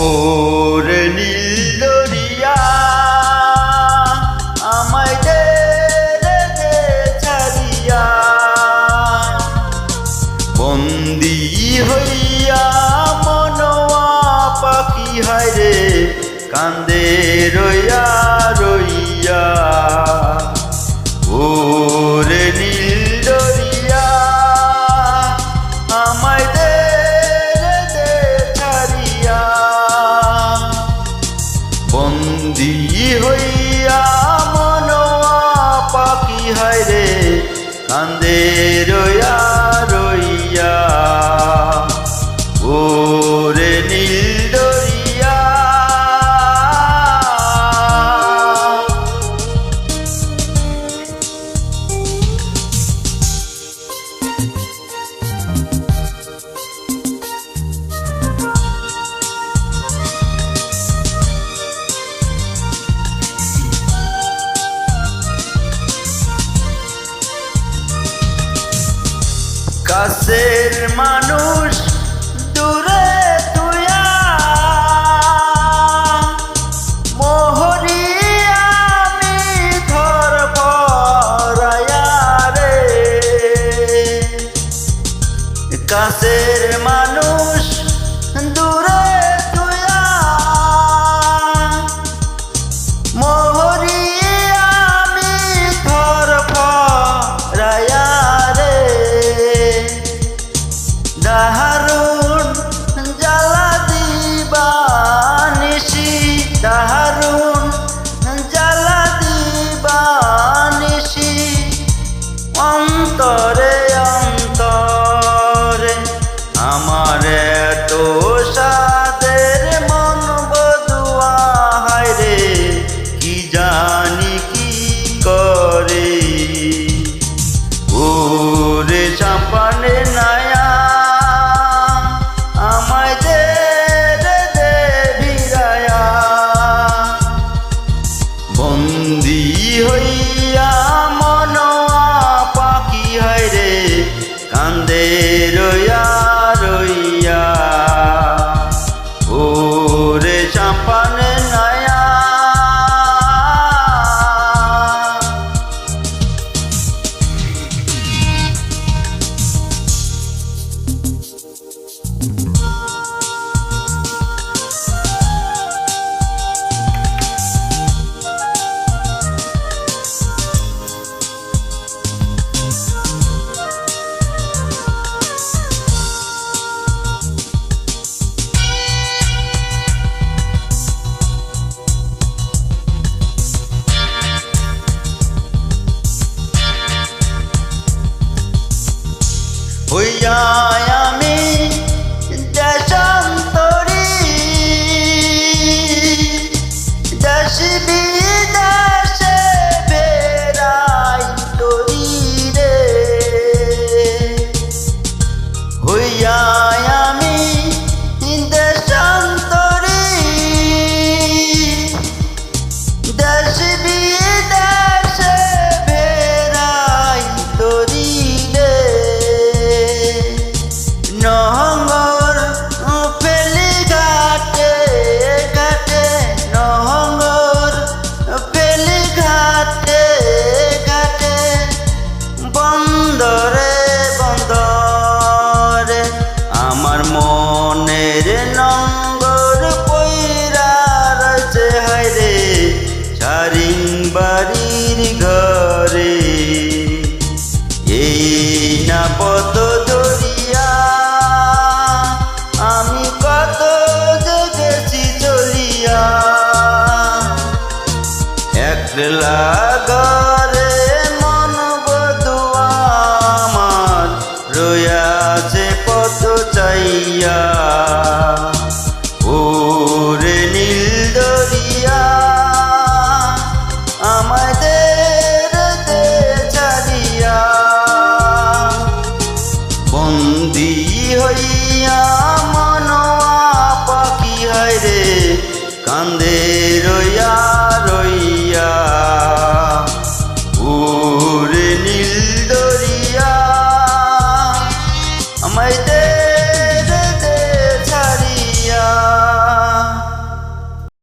ওরে নীল দরিয়া আমায় দে রে ছাড়িয়া, বন্দী হইয়া মনোয়া পাখি হায় রে কান্দে রইয়া রইয়া। ওরে নীল দরিয়া আমায় দে ছাড়িয়া, বন্দী হইয়া মনোয়া পাখি হায় রে কান্দে রইয়া রইয়া। ওরে নীল দরিয়া কাছের মানুষ দূরে তুইয়া, মোহরি আমি ধর পরায়া রে। কাছের মানুষ দূরে তুইয়া, মোহরি আমি ধর পরায়া রে। কান্দে